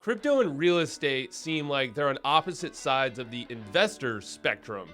Crypto and real estate seem like they're on opposite sides of the investor spectrum.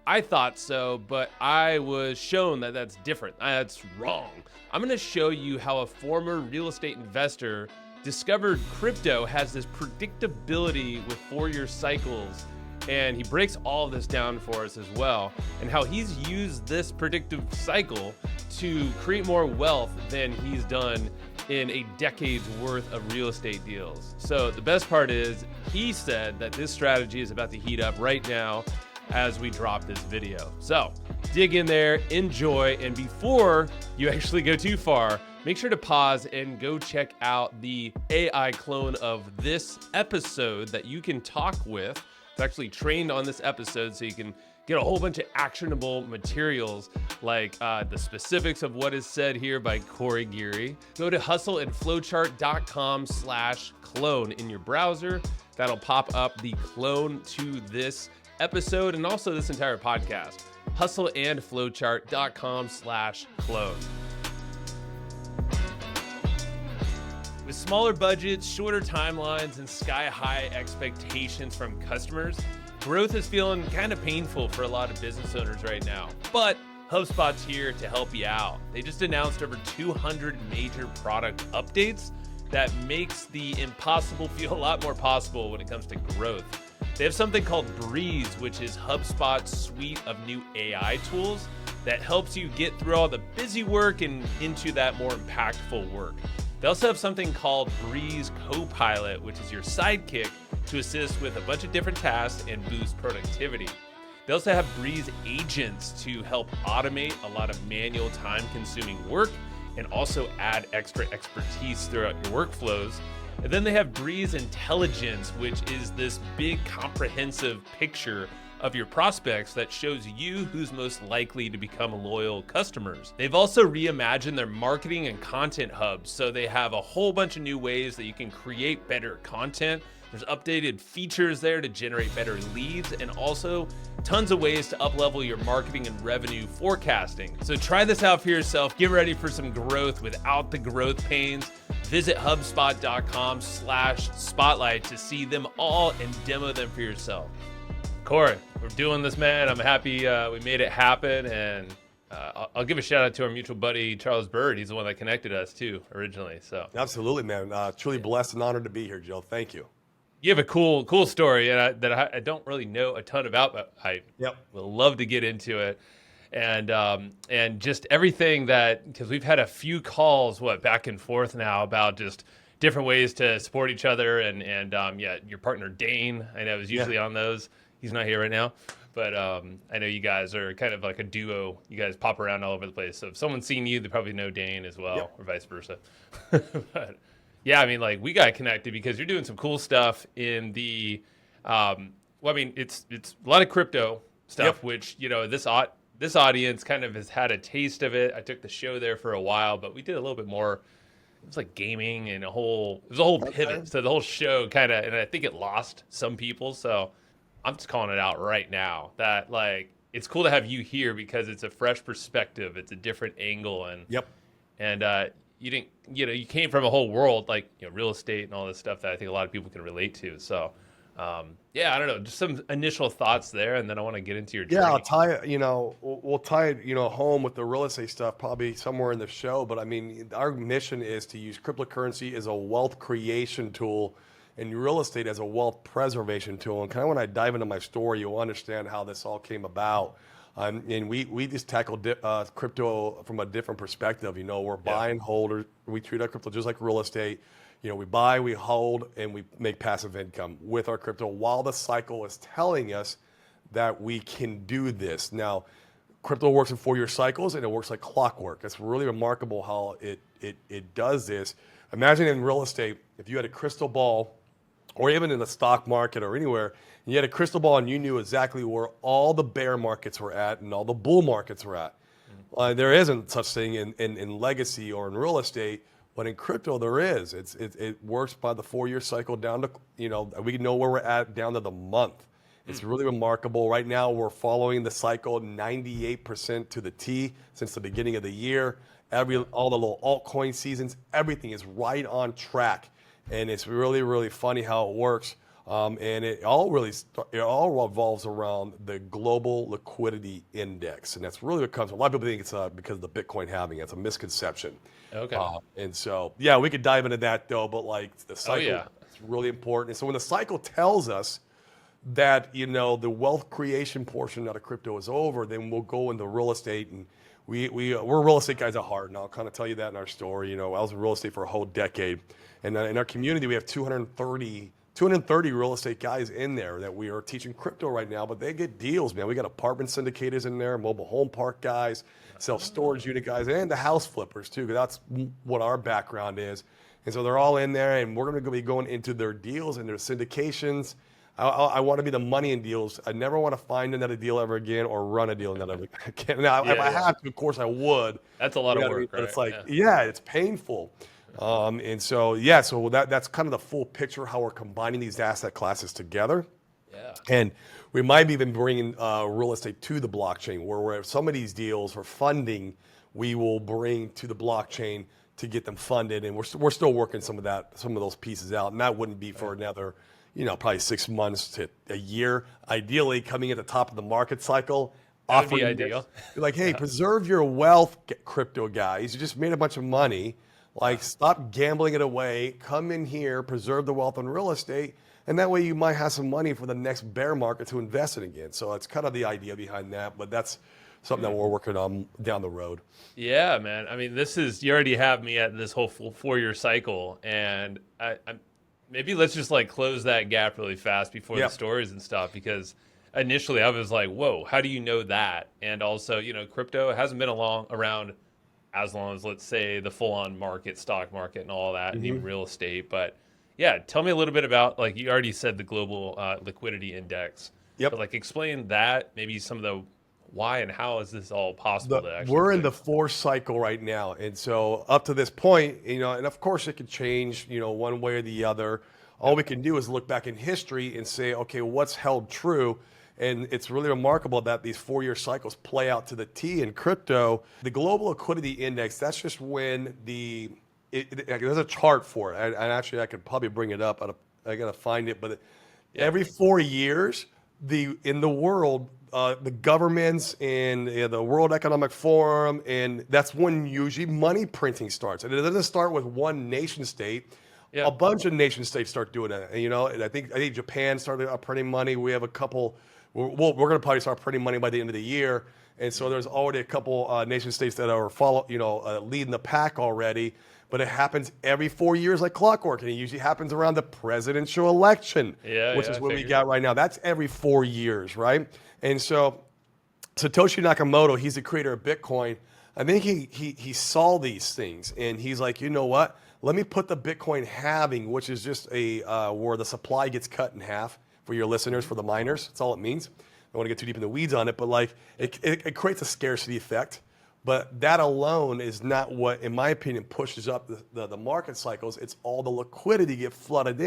I thought so, but I was shown that that's different. That's wrong. I'm going to show you how a former real estate investor discovered crypto has this predictability with 4-year cycles. And he breaks all of this down for us as well, and how he's used this predictive cycle to create more wealth than he's done in a decade's worth of real estate deals. So the best part is he said that this strategy is about to heat up right now as we drop this video. So dig in there, enjoy, and before you actually go too far, make sure to pause and go check out the AI clone of this episode that you can talk with. It's actually trained on this episode, so you can get a whole bunch of actionable materials like the specifics of what is said here by Corey Geary. Go to hustleandflowchart.com/clone in your browser. That'll pop up the clone to this episode and also this entire podcast. hustleandflowchart.com/clone. With smaller budgets, shorter timelines, and sky-high expectations from customers, growth is feeling kind of painful for a lot of business owners right now. But HubSpot's here to help you out. They just announced over 200 major product updates that makes the impossible feel a lot more possible when it comes to growth. They have something called Breeze, which is HubSpot's suite of new AI tools that helps you get through all the busy work and into that more impactful work. They also have something called Breeze Copilot, which is your sidekick to assist with a bunch of different tasks and boost productivity. They also have Breeze Agents to help automate a lot of manual time-consuming work and also add extra expertise throughout your workflows. And then they have Breeze Intelligence, which is this big comprehensive picture of your prospects that shows you who's most likely to become loyal customers. They've also reimagined their marketing and content hubs, so they have a whole bunch of new ways that you can create better content. There's updated features there to generate better leads, and also tons of ways to up-level your marketing and revenue forecasting. So try this out for yourself. Get ready for some growth without the growth pains. Visit HubSpot.com/spotlight to see them all and demo them for yourself. Corey, we're doing this, man. I'm happy we made it happen, and I'll give a shout out to our mutual buddy Charles Bird. He's the one that connected us too originally. So absolutely, man. Truly blessed and honored to be here, Joe. Thank you. You have a cool story, and that I don't really know a ton about, but I will love to get into it, and just everything that, because we've had a few calls back and forth now about just different ways to support each other, and your partner Dane, I know, is usually on those. He's not here right now, but I know you guys are kind of like a duo. You guys pop around all over the place. So if someone's seen you, they probably know Dane as well, or vice versa. But yeah, I mean, like, we got connected because you're doing some cool stuff in the, it's a lot of crypto stuff, which, this audience kind of has had a taste of it. I took the show there for a while, but we did a little bit more. It was like gaming and it was a whole pivot. So the whole show kind of, and I think it lost some people. So I'm just calling it out right now that, like, it's cool to have you here because it's a fresh perspective. It's a different angle. And you came from a whole world, like, real estate and all this stuff that I think a lot of people can relate to. So, I don't know, just some initial thoughts there. And then I want to get into your journey. Yeah, I'll tie it, we'll tie it, home with the real estate stuff, probably somewhere in the show. But I mean, our mission is to use cryptocurrency as a wealth creation tool and real estate as a wealth preservation tool. And kind of when I dive into my story, you'll understand how this all came about. And we just tackle crypto from a different perspective. We're buying, holders. We treat our crypto just like real estate. We buy, we hold, and we make passive income with our crypto while the cycle is telling us that we can do this. Now, crypto works in 4-year cycles, and it works like clockwork. It's really remarkable how it does this. Imagine in real estate, if you had a crystal ball, or even in the stock market or anywhere, and you had a crystal ball and you knew exactly where all the bear markets were at and all the bull markets were at. There isn't such thing in legacy or in real estate, but in crypto there is. It works by the 4-year cycle down to, we know where we're at down to the month. It's really remarkable. Right now we're following the cycle 98% to the T since the beginning of the year. All the little altcoin seasons, everything is right on track. and it's really, really funny how it works. And it all revolves around the global liquidity index, and that's really what comes. A lot of people think it's because of the Bitcoin halving. It's a misconception. Okay. And so, yeah, we could dive into that though, but like the cycle is really important. And so when the cycle tells us that, you know, the wealth creation portion out of crypto is over, then we'll go into real estate. And we're real estate guys at heart, and I'll kind of tell you that in our story. You know, I was in real estate for a whole decade, and in our community we have 230 real estate guys in there that we are teaching crypto right now, but they get deals, man. We got apartment syndicators in there, mobile home park guys, self-storage unit guys, and the house flippers too, because that's what our background is. And so they're all in there, and we're going to be going into their deals and their syndications. I want to be the money in deals. I never want to find another deal ever again or run a deal another again. Now, if I had to, of course I would. That's a lot of work, but right? it's like, yeah, it's painful. And so, yeah, so that's kind of the full picture, how we're combining these asset classes together. Yeah. And we might be even bringing real estate to the blockchain, where some of these deals for funding, we will bring to the blockchain to get them funded. And we're still working some of those pieces out. And that wouldn't be for another, you know, probably 6 months to a year. Ideally, coming at the top of the market cycle. That would be ideal. Like, hey, preserve your wealth, crypto guys. You just made a bunch of money. Like, stop gambling it away. Come in here, preserve the wealth on real estate, and that way you might have some money for the next bear market to invest in again. So it's kind of the idea behind that, but that's something that we're working on down the road. Yeah, man. I mean, you already have me at this whole full 4-year cycle, and I'm maybe let's just like close that gap really fast before the stories and stuff, because initially I was like, whoa, how do you know that? And also, you know, crypto hasn't been around as long as, let's say, the full-on market, stock market and all that, and even real estate. But yeah, tell me a little bit about, like, you already said the global liquidity index. Yep. But like, explain that, maybe some of the why and how is this all possible to actually We're in the fourth cycle right now. And so up to this point, you know, and of course it could change, you know, one way or the other. All we can do is look back in history and say, okay, what's held true? And it's really remarkable that these 4-year cycles play out to the T in crypto. The global liquidity index, that's just when there's a chart for it. And actually I could probably bring it up. I got to find it. But every 4 years, in the world, the governments and the World Economic Forum, and that's when usually money printing starts. And it doesn't start with one nation state. Yeah. A bunch of nation states start doing it. And, you know, and I think Japan started printing money. We have a couple. We're going to probably start printing money by the end of the year. And so there's already a couple nation states that are leading the pack already. But it happens every 4 years like clockwork. And it usually happens around the presidential election, which is what we got right now. That's every 4 years, right? And so Satoshi Nakamoto, he's the creator of Bitcoin. I think he saw these things. And he's like, you know what? Let me put the Bitcoin halving, which is just where the supply gets cut in half. For your listeners, for the miners, that's all it means. I don't want to get too deep in the weeds on it, but like it creates a scarcity effect. But that alone is not what, in my opinion, pushes up the market cycles. It's all the liquidity get flooded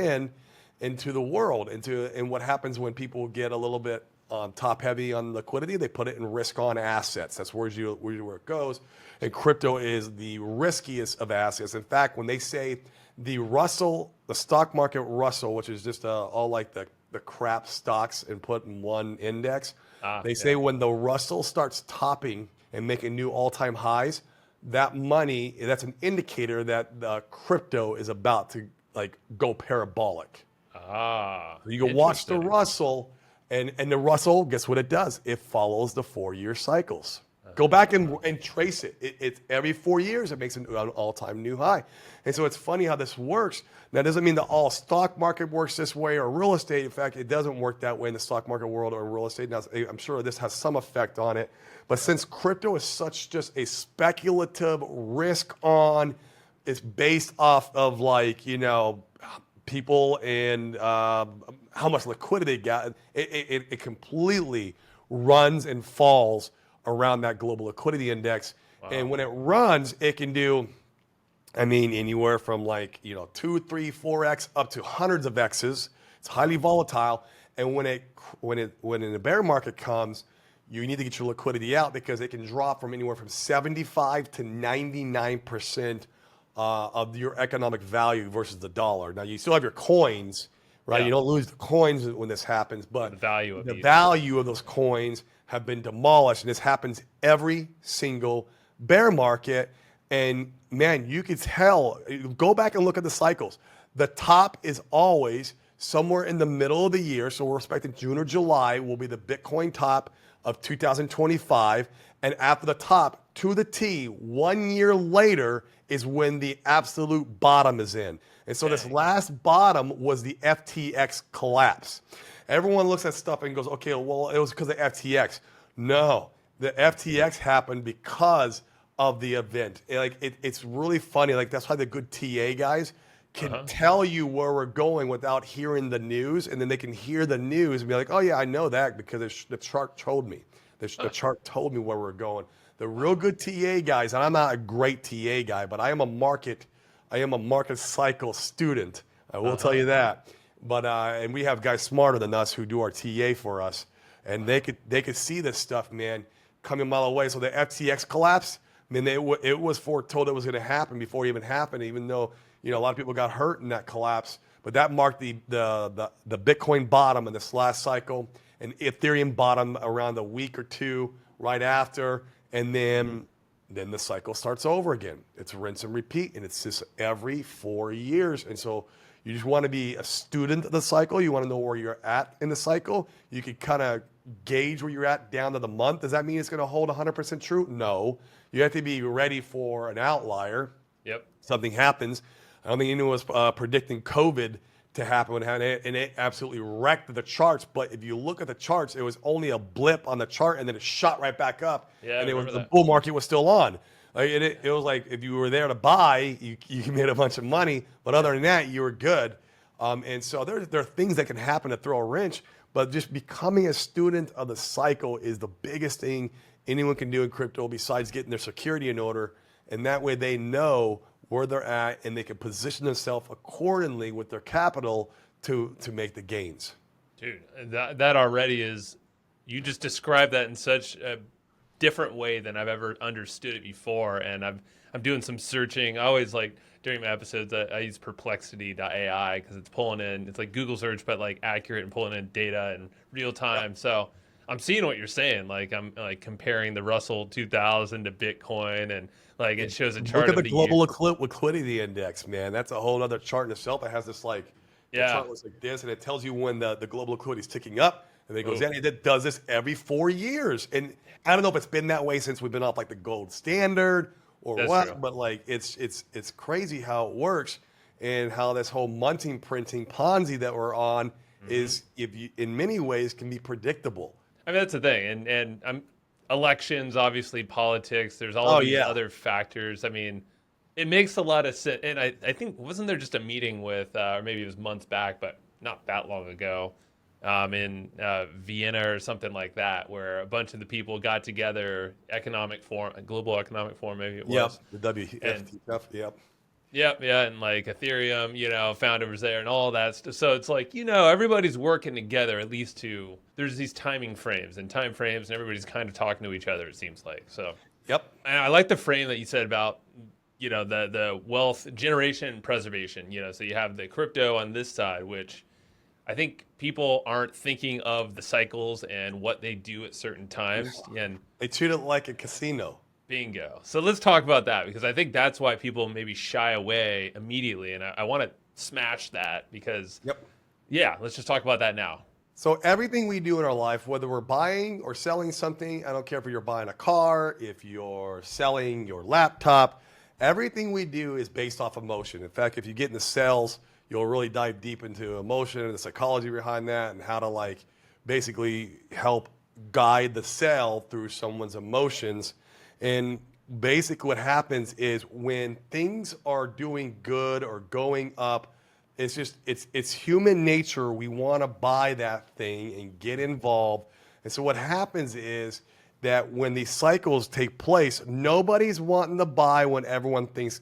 into the world, and what happens when people get a little bit top heavy on liquidity, they put it in risk on assets. That's where it goes. And crypto is the riskiest of assets. In fact, when they say the stock market Russell, which is just all like the crap stocks and put in one index. They say when the Russell starts topping and making new all-time highs, that money, that's an indicator that the crypto is about to like go parabolic. You can watch the Russell, and the Russell, guess what it does? It follows the 4-year cycles. Go back and trace it. It's every 4 years, it makes an all-time new high. And so it's funny how this works. Now, it doesn't mean that all stock market works this way or real estate. In fact, it doesn't work that way in the stock market world or real estate. Now, I'm sure this has some effect on it. But since crypto is such just a speculative risk on, it's based off of like, you know, people and how much liquidity got, it completely runs and falls around that global liquidity index. Wow. And when it runs, it can do, I mean, anywhere from like, you know, 2, 3, 4x up to hundreds of X's. It's highly volatile. And when in the bear market comes, you need to get your liquidity out because it can drop from anywhere from 75 to 99% of your economic value versus the dollar. Now you still have your coins, right? Yeah. You don't lose the coins when this happens, but The value of the each. value of those coins have been demolished, and this happens every single bear market. And man, you could tell. Go back and look at the cycles. The top is always somewhere in the middle of the year. So we're expecting June or July will be the Bitcoin top of 2025. And after the top, to the T, 1 year later is when the absolute bottom is in. And so this last bottom was the FTX collapse. Everyone looks at stuff and goes, okay, well, it was because of FTX. No, the FTX happened because of the event. It's really funny. Like, that's why the good TA guys can tell you where we're going without hearing the news, and then they can hear the news and be like, oh yeah, I know that because the chart told me. The chart told me where we're going. The real good TA guys, and I'm not a great TA guy, but I am a market cycle student. I will tell you that. But and we have guys smarter than us who do our TA for us, and they could see this stuff, man, coming a mile away. So the FTX collapse, I mean, it was foretold it was going to happen before it even happened, even though, you know, a lot of people got hurt in that collapse. But that marked the Bitcoin bottom in this last cycle, and Ethereum bottom around a week or two right after, and then the cycle starts over again. It's rinse and repeat, and it's just every 4 years. And so you just want to be a student of the cycle. You want to know where you're at in the cycle. You can kind of gauge where you're at down to the month. Does that mean it's going to hold 100% true? No. You have to be ready for an outlier. Yep. Something happens. I don't think anyone was predicting COVID to happen, and it absolutely wrecked the charts. But if you look at the charts, it was only a blip on the chart, and then it shot right back up. Yeah, and the bull market was still on. Like, it was like if you were there to buy, you made a bunch of money. But other than that, you were good. And so there are things that can happen to throw a wrench. But just becoming a student of the cycle is the biggest thing anyone can do in crypto besides getting their security in order. And that way they know where they're at, and they can position themselves accordingly with their capital to make the gains. Dude, that already is, you just described that in such a different way than I've ever understood it before. And I'm doing some searching. I always, like, during my episodes, I use perplexity.ai because it's pulling in, it's like Google search, but like accurate and pulling in data in real time. Yep. So I'm seeing what you're saying. Like, I'm like comparing the Russell 2000 to Bitcoin, and like it shows a chart. Look at the global liquidity index, man. That's a whole other chart in itself. It has this the chart looks like this, and it tells you when the global liquidity is ticking up, and then it goes down. And it does this every 4 years. And I don't know if it's been that way since we've been off like the gold standard or That's what, true. but like it's crazy how it works, and how this whole munting printing Ponzi that we're on is, in many ways, can be predictable. I mean, that's the thing. And elections, obviously politics, there's all these other factors. I mean, it makes a lot of sense. And I think, wasn't there just a meeting with, or maybe it was months back, but not that long ago, in Vienna or something like that, where a bunch of the people got together, global economic forum, maybe it was. Yep, the WFTF, yep. Yep, yeah, and like Ethereum, founder was there and all that stuff. So it's like, everybody's working together, at least there's these timing frames, and everybody's kind of talking to each other, it seems like. So, yep. And I like the frame that you said about, the wealth generation and preservation, so you have the crypto on this side, which I think people aren't thinking of the cycles and what they do at certain times. And they treat it like a casino. Bingo. So let's talk about that, because I think that's why people maybe shy away immediately. And I want to smash that because, let's just talk about that now. So everything we do in our life, whether we're buying or selling something, I don't care if you're buying a car, if you're selling your laptop, everything we do is based off emotion. In fact, if you get into sales, you'll really dive deep into emotion and the psychology behind that, and how to basically help guide the sale through someone's emotions. And basically what happens is when things are doing good or going up, it's human nature. We want to buy that thing and get involved. And so what happens is that when these cycles take place, nobody's wanting to buy when everyone thinks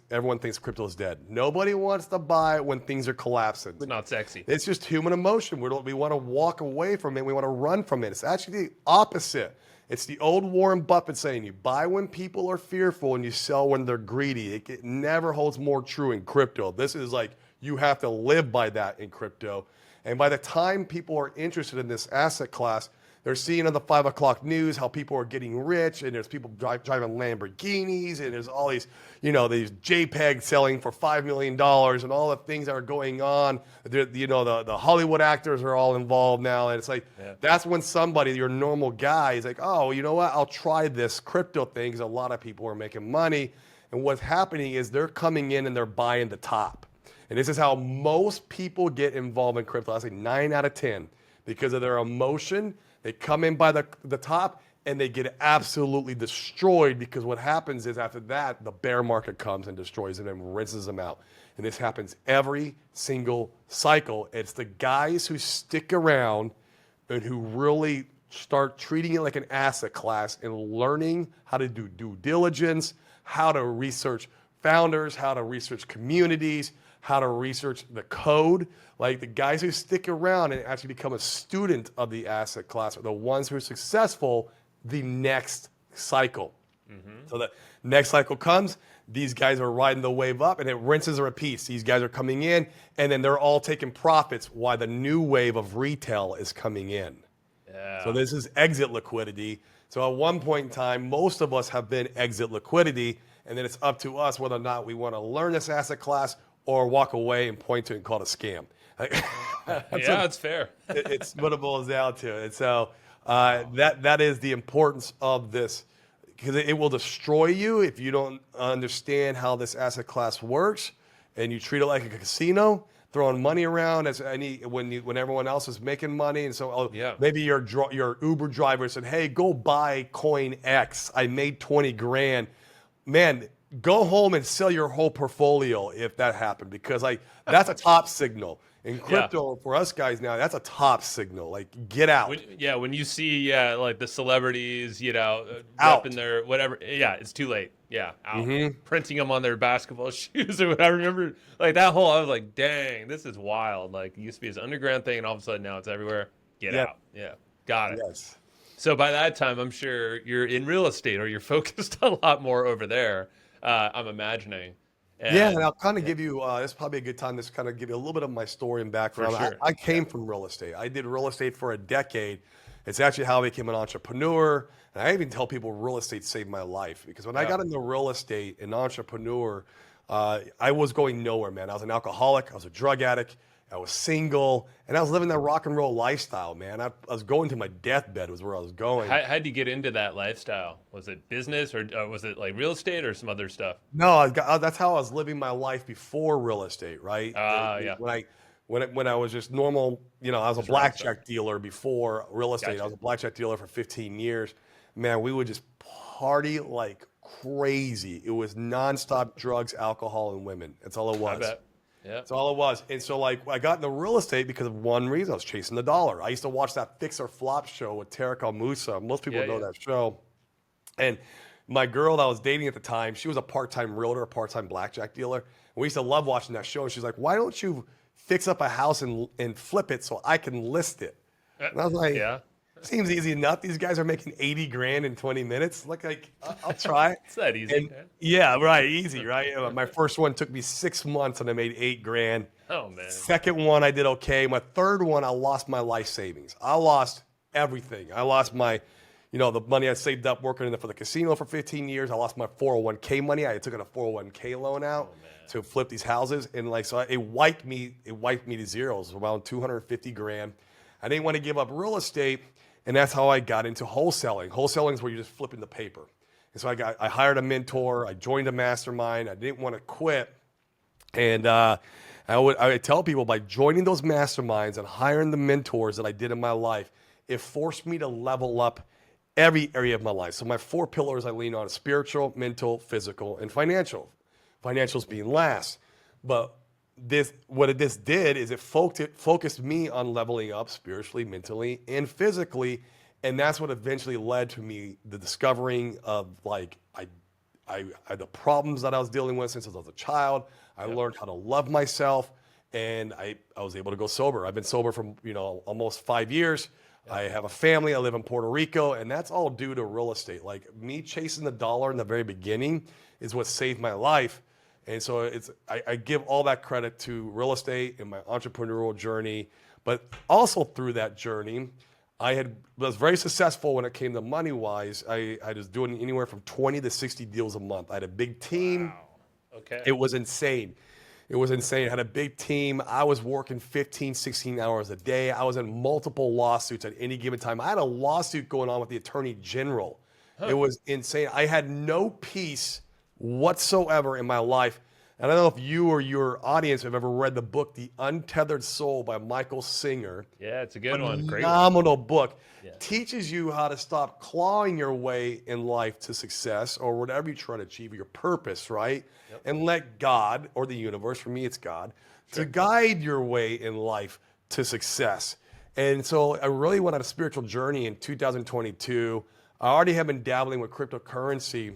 crypto is dead. Nobody wants to buy when things are collapsing. It's not sexy. It's just human emotion. We want to walk away from it. We want to run from it. It's actually the opposite. It's the old Warren Buffett saying, you buy when people are fearful and you sell when they're greedy. It never holds more true in crypto. This is like, you have to live by that in crypto. And by the time people are interested in this asset class, they're seeing on the 5 o'clock news how people are getting rich, and there's people driving Lamborghinis, and there's all these, these JPEGs selling for $5 million, and all the things that are going on. The Hollywood actors are all involved now, and it's like, that's when somebody, your normal guy, is like, oh, you know what? I'll try this crypto thing, because a lot of people are making money. And what's happening is they're coming in and they're buying the top. And this is how most people get involved in crypto. I say 9 out of 10, because of their emotion. They come in by the top and they get absolutely destroyed, because what happens is after that, the bear market comes and destroys them and rinses them out. And this happens every single cycle. It's the guys who stick around and who really start treating it like an asset class and learning how to do due diligence, how to research founders, how to research communities, how to research the code. Like the guys who stick around and actually become a student of the asset class are the ones who are successful the next cycle. So the next cycle comes, these guys are riding the wave up, and it rinses and repeats. These guys are coming in, and then they're all taking profits while the new wave of retail is coming in. So this is exit liquidity. So at one point in time, most of us have been exit liquidity, and then it's up to us whether or not we want to learn this asset class or walk away and point to it and call it a scam. That's fair. It's what it boils down to. And so that is the importance of this, because it will destroy you if you don't understand how this asset class works, and you treat it like a casino, throwing money around when everyone else is making money. And so maybe your Uber driver said, hey, go buy coin X. I made 20 grand. Man, go home and sell your whole portfolio if that happened, because that's a top signal. In crypto, for us guys now, that's a top signal. Like, get out. When you see, like the celebrities, out repping their whatever. Yeah, it's too late. Yeah, out. Printing them on their basketball shoes or whatever. I remember, like that whole. I was like, dang, this is wild. Like, it used to be this underground thing, and all of a sudden now it's everywhere. Get out. Yeah, got it. Yes. So by that time, I'm sure you're in real estate, or you're focused a lot more over there. I'm imagining. And I'll kind of give you, this is probably a good time to kind of give you a little bit of my story and background. For sure. I came from real estate. I did real estate for a decade. It's actually how I became an entrepreneur. And I even tell people real estate saved my life, because when I got into real estate and entrepreneur, I was going nowhere, man. I was an alcoholic. I was a drug addict. I was single, and I was living that rock and roll lifestyle, man. I was going to my deathbed was where I was going. How'd you get into that lifestyle? Was it business, or was it like real estate or some other stuff? No, that's how I was living my life before real estate, right? When I was just normal, I was a blackjack dealer before real estate. Gotcha. I was a blackjack dealer for 15 years. Man, we would just party like crazy. It was nonstop drugs, alcohol, and women. That's all it was. I bet. Yeah. That's all it was. And so I got into real estate because of one reason. I was chasing the dollar. I used to watch that Fix or Flop show with Tarek Al-Musa. Most people know that show. And my girl that I was dating at the time, she was a part-time realtor, a part-time blackjack dealer. And we used to love watching that show. And she's like, why don't you fix up a house and flip it so I can list it? And I was like, seems easy enough. These guys are making 80 grand in 20 minutes. Like I'll try. It's that easy. Easy, right? My first one took me 6 months and I made 8 grand. Oh, man. Second one, I did okay. My third one, I lost my life savings. I lost everything. I lost my, the money I saved up working for the casino for 15 years. I lost my 401k money. I took a 401k loan out to flip these houses. And it wiped me to zero. It was around 250 grand. I didn't want to give up real estate. And that's how I got into wholesaling. Wholesaling is where you're just flipping the paper. And so I hired a mentor. I joined a mastermind. I didn't want to quit. And I would tell people, by joining those masterminds and hiring the mentors that I did in my life, it forced me to level up every area of my life. So my 4 pillars I lean on: spiritual, mental, physical, and financial. Financials being last. But what this did is it focused me on leveling up spiritually, mentally, and physically, and that's what eventually led to me the discovering of the problems that I was dealing with since I was a child. I learned how to love myself, and I was able to go sober. I've been sober for almost 5 years. I have a family. I live in Puerto Rico, and that's all due to real estate. Like me chasing the dollar in the very beginning is what saved my life. And so I give all that credit to real estate and my entrepreneurial journey. But also through that journey, was very successful when it came to money wise. I was doing anywhere from 20 to 60 deals a month. I had a big team. Wow. Okay. It was insane. It was insane. I had a big team. I was working 15, 16 hours a day. I was in multiple lawsuits at any given time. I had a lawsuit going on with the attorney general. It was insane. I had no peace whatsoever in my life. And I don't know if you or your audience have ever read the book, The Untethered Soul by Michael Singer. Yeah, it's a good one. Great one. Phenomenal book. Yeah. Teaches you how to stop clawing your way in life to success or whatever you try to achieve, your purpose, right? Yep. And let God or the universe, for me it's God, to guide your way in life to success. And so I really went on a spiritual journey in 2022. I already have been dabbling with cryptocurrency,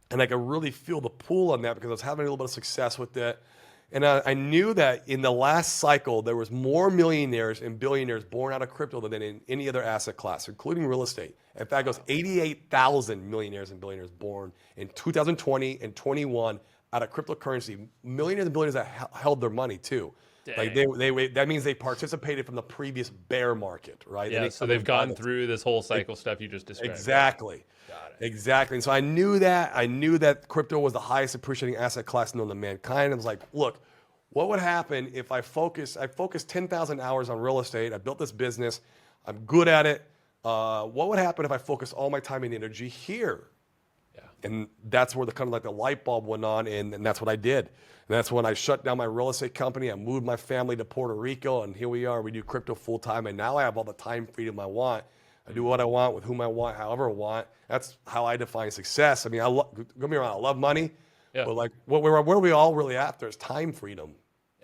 and I could really feel the pull on that because I was having a little bit of success with it. And I knew that in the last cycle, there was more millionaires and billionaires born out of crypto than in any other asset class, including real estate. In fact, it was 88,000 millionaires and billionaires born in 2020 and 21 out of cryptocurrency. Millionaires and billionaires that held their money too. Dang. Like that means they participated from the previous bear market, right? Yeah, so they've gone through this whole cycle stuff you just described. Exactly. Got it. Exactly. And so I knew that. I knew that crypto was the highest appreciating asset class known to mankind. I was like, look, what would happen if I focused 10,000 hours on real estate. I built this business. I'm good at it. What would happen if I focused all my time and energy here? Yeah. And that's where the kind of like the light bulb went on, and that's what I did. And that's when I shut down my real estate company. I moved my family to Puerto Rico, and here we are. We do crypto full time, and now I have all the time freedom I want. I do what I want with whom I want, however I want. That's how I define success. I mean, don't get me wrong, I love money, but like where we all really after is time freedom.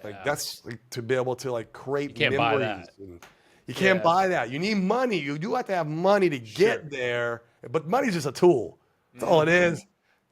Like that's like, to be able to like create You can't memories. buy that. You can't buy that. You need money. You do have to have money to get there, but money's just a tool. That's all it is.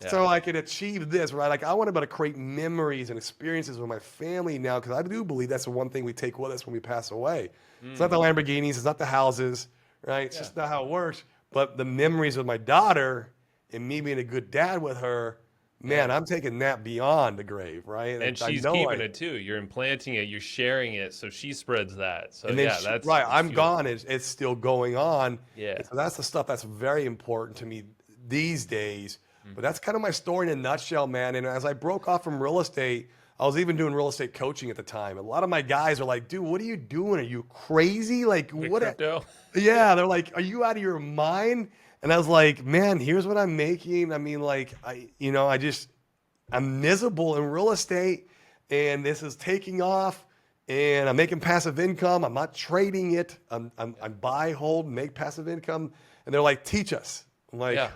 So I can achieve this, right? Like I want to be able to create memories and experiences with my family now, because I do believe that's the one thing we take with us when we pass away. It's not the Lamborghinis, it's not the houses, right? It's just not how it works. But the memories with my daughter and me being a good dad with her, man, I'm taking that beyond the grave, right? And she's keeping it too. You're implanting it, you're sharing it, so she spreads that. So that's right. I'm huge. gone. It's still going on. Yeah. So that's the stuff that's very important to me these days. But that's kind of my story in a nutshell, man. And as I broke off from real estate, I was even doing real estate coaching at the time. A lot of my guys are like, dude, what are you doing? Are you crazy? Like what? Crypto? Yeah, they're like, are you out of your mind? And I was like, man, here's what I'm making. I mean, like, I'm miserable in real estate, and this is taking off, and I'm making passive income. I'm not trading it. I'm buy, hold, make passive income. And they're like, teach us. I'm like,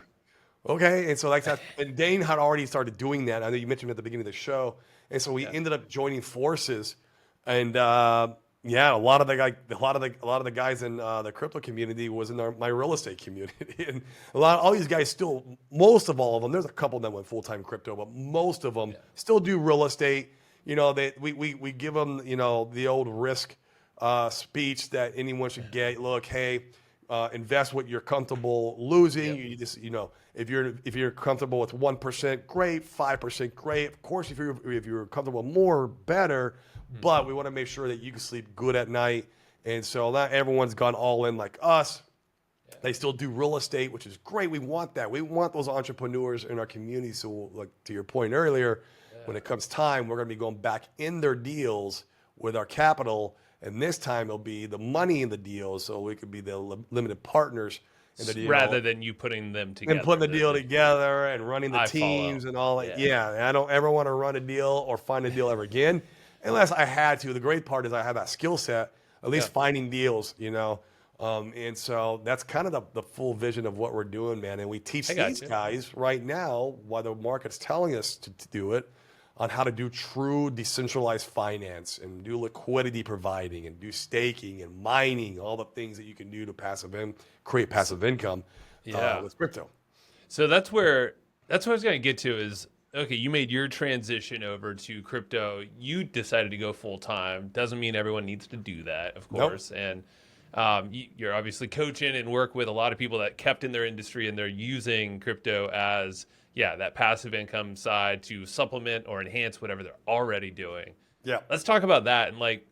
okay. And so like that, and Dane had already started doing that. I know you mentioned at the beginning of the show. And so we ended up joining forces, and a lot of the guys in the crypto community was in my real estate community, and all these guys still, most of all of them, there's a couple that went full time crypto, but most of them still do real estate. You know, we give them, you know, the old risk speech that anyone should get. Look, hey, invest what you're comfortable losing. You just, you know, if you're comfortable with 1%, great. 5%, great. Of course, if you're comfortable more, better. But we want to make sure that you can sleep good at night. And so not everyone's gone all in like us. They still do real estate, which is great. We want that. We want those entrepreneurs in our community. So like to your point earlier, when it comes time, we're going to be going back in their deals with our capital. And this time it'll be the money in the deals. So we could be the limited partners in the deal. Rather than you putting them together. And putting the deal together and running the teams and all that. Yeah. I don't ever want to run a deal or find a deal ever again. Unless I had to. The great part is I have that skill set, at least finding deals, you know. And so that's kind of the full vision of what we're doing, man. And we teach these guys right now, while the market's telling us to do it, on how to do true decentralized finance and do liquidity providing and do staking and mining, all the things that you can do to create passive income with crypto. So that's what I was going to get to is, okay, you made your transition over to crypto. You decided to go full time. Doesn't mean everyone needs to do that, of course. And You're obviously coaching and work with a lot of people that kept in their industry and they're using crypto as, that passive income side to supplement or enhance whatever they're already doing. Yeah. Let's talk about that. And like,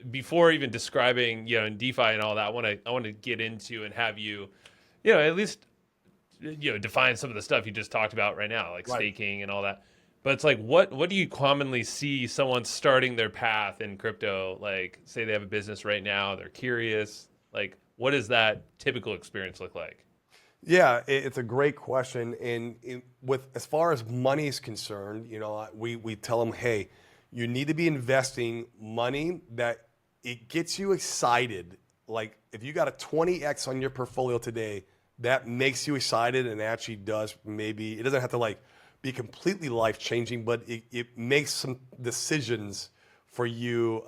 before even describing, in DeFi and all that, I want to get into and have you, at least, define some of the stuff you just talked about right now, like staking and all that. But it's like, what do you commonly see someone starting their path in crypto? Like, say they have a business right now, they're curious. Like, what does that typical experience look like? Yeah, it's a great question. And with as far as money is concerned, we tell them, hey, you need to be investing money that it gets you excited. Like if you got a 20x on your portfolio today, that makes you excited and actually does maybe, it doesn't have to like be completely life changing, but it makes some decisions for you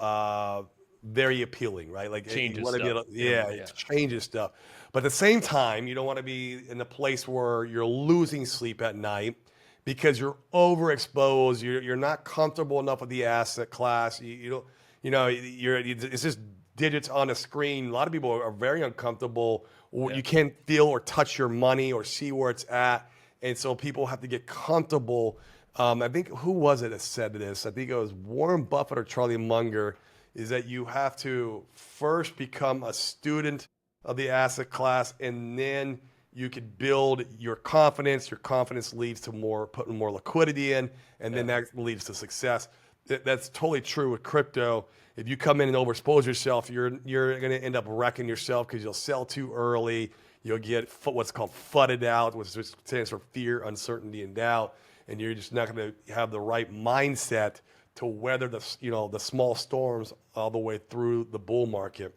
very appealing, right? Like Changes you want to be able to, stuff. it changes stuff. But at the same time, you don't want to be in a place where you're losing sleep at night because you're overexposed. You're not comfortable enough with the asset class. It's just digits on a screen. A lot of people are very uncomfortable. You can't feel or touch your money or see where it's at. And so people have to get comfortable. I think, who was it that said this? I think it was Warren Buffett or Charlie Munger, is that you have to first become a student of the asset class, and then you could build your confidence. Your confidence leads to putting more liquidity in, and then that leads to success. That's totally true with crypto. If you come in and overexpose yourself, you're going to end up wrecking yourself because you'll sell too early. You'll get what's called fudded out, which stands for fear, uncertainty, and doubt, and you're just not going to have the right mindset to weather the small storms all the way through the bull market.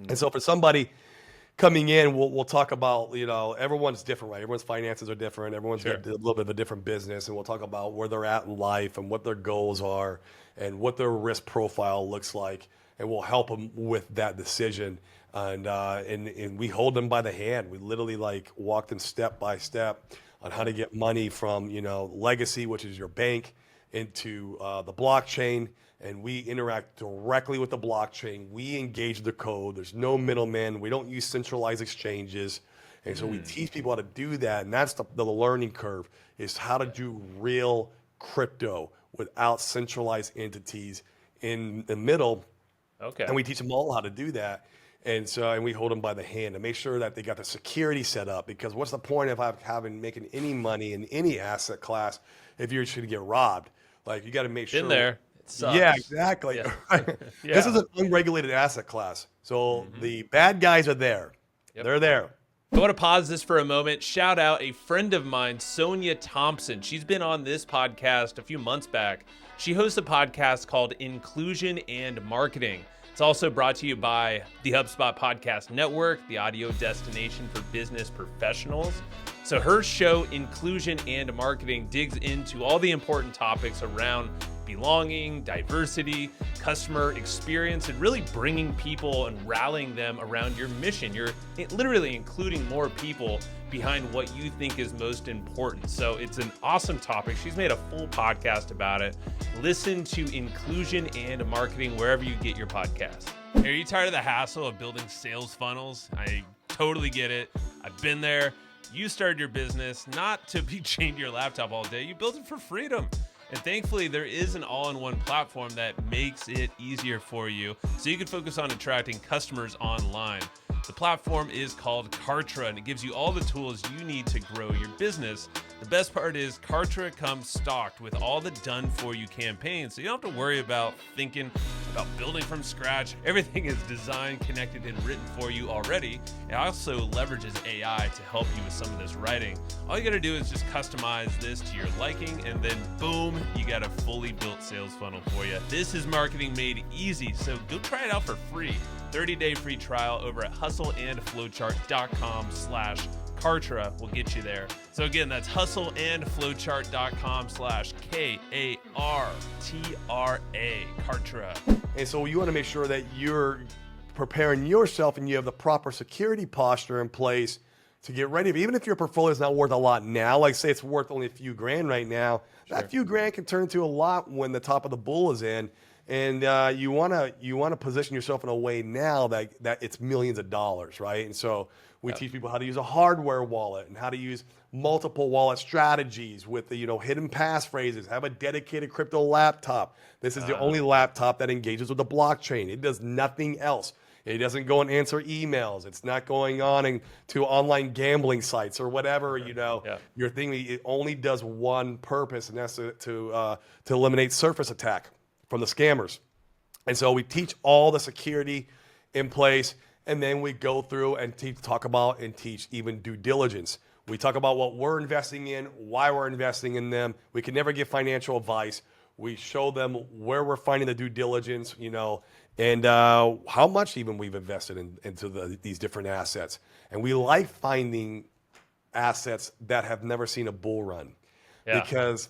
And so for somebody coming in, we'll talk about, everyone's different, right? Everyone's finances are different. Everyone's got a little bit of a different business, and we'll talk about where they're at in life and what their goals are and what their risk profile looks like, and we'll help them with that decision. And we hold them by the hand. We literally walk them step by step on how to get money from, legacy, which is your bank, into the blockchain. And we interact directly with the blockchain. We engage the code. There's no middleman. We don't use centralized exchanges. And so we teach people how to do that. And that's the learning curve, is how to do real crypto without centralized entities in the middle. Okay. And we teach them all how to do that. And we hold them by the hand and make sure that they got the security set up, because what's the point of making any money in any asset class if you're just going to get robbed? Like, you got to make sure. Been there. Sucks. Yeah, exactly. Yeah. This is an unregulated asset class. So the bad guys are there. Yep. They're there. I want to pause this for a moment. Shout out a friend of mine, Sonia Thompson. She's been on this podcast a few months back. She hosts a podcast called Inclusion and Marketing. It's also brought to you by the HubSpot Podcast Network, the audio destination for business professionals. So her show, Inclusion and Marketing, digs into all the important topics around belonging, diversity, customer experience, and really bringing people and rallying them around your mission. You're literally including more people behind what you think is most important. So it's an awesome topic. She's made a full podcast about it. Listen to Inclusion and Marketing wherever you get your podcast. Are you tired of the hassle of building sales funnels? I totally get it. I've been there. You started your business not to be chained to your laptop all day. You built it for freedom. And thankfully, there is an all-in-one platform that makes it easier for you so you can focus on attracting customers online. The platform is called Kartra, and it gives you all the tools you need to grow your business. The best part is Kartra comes stocked with all the done-for-you campaigns, so you don't have to worry about thinking about building from scratch. Everything is designed, connected, and written for you already. It also leverages AI to help you with some of this writing. All you got to do is just customize this to your liking, and then boom, you got a fully built sales funnel for you. This is marketing made easy, so go try it out for free. 30-day free trial over at hustleandflowchart.com/Kartra will get you there. So again, that's hustleandflowchart.com/Kartra, Kartra. And so you want to make sure that you're preparing yourself and you have the proper security posture in place to get ready. Even if your portfolio is not worth a lot now, like say it's worth only a few grand right now, that few grand can turn into a lot when the top of the bull is in. And you want to position yourself in a way now that it's millions of dollars, right? And so we teach people how to use a hardware wallet and how to use multiple wallet strategies with the hidden passphrases. Have a dedicated crypto laptop. This is the only laptop that engages with the blockchain. It does nothing else. It doesn't go and answer emails. It's not going on to online gambling sites or whatever, your thing. It only does one purpose, and that's to eliminate surface attack from the scammers. And so we teach all the security in place, and then we go through and talk about and teach even due diligence. We talk about what we're investing in, why we're investing in them. We can never give financial advice. We show them where we're finding the due diligence, and how much even we've invested into these different assets. And we like finding assets that have never seen a bull run. Yeah. Because,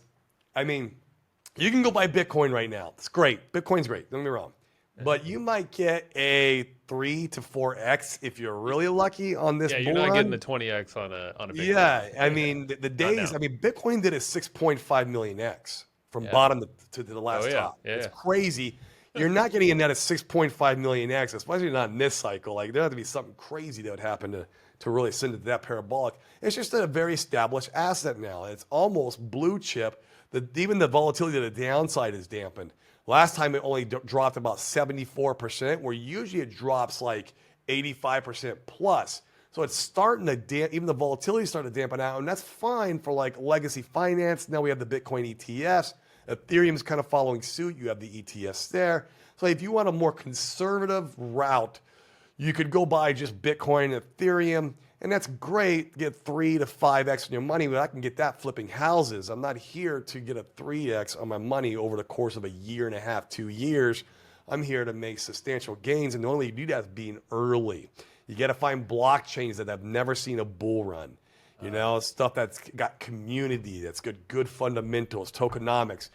you can go buy Bitcoin right now. It's great. Bitcoin's great. Don't get me wrong. But you might get a 3 to 4x if you're really lucky on this bull run. Yeah, you're not getting the 20x on a Bitcoin. Yeah, the days, Bitcoin did a 6.5 million x from bottom to the last top. Yeah. It's crazy. You're not getting a net of 6.5 million x, especially not in this cycle. Like, there had to be something crazy that would happen to really send it to that parabolic. It's just a very established asset now. It's almost blue chip. Even the volatility to the downside is dampened. Last time it only dropped about 74%, where usually it drops like 85% plus. So it's starting to even the volatility is starting to dampen out, and that's fine for like legacy finance. Now we have the Bitcoin ETFs. Ethereum's kind of following suit. You have the ETFs there. So if you want a more conservative route, you could go buy just Bitcoin and Ethereum, and that's great. Get 3 to 5x on your money, but I can get that flipping houses. I'm not here to get a 3x on my money over the course of a year and a half, 2 years. I'm here to make substantial gains, and the only way you do that is being early. You got to find blockchains that have never seen a bull run. Stuff that's got community, that's got good fundamentals, tokenomics,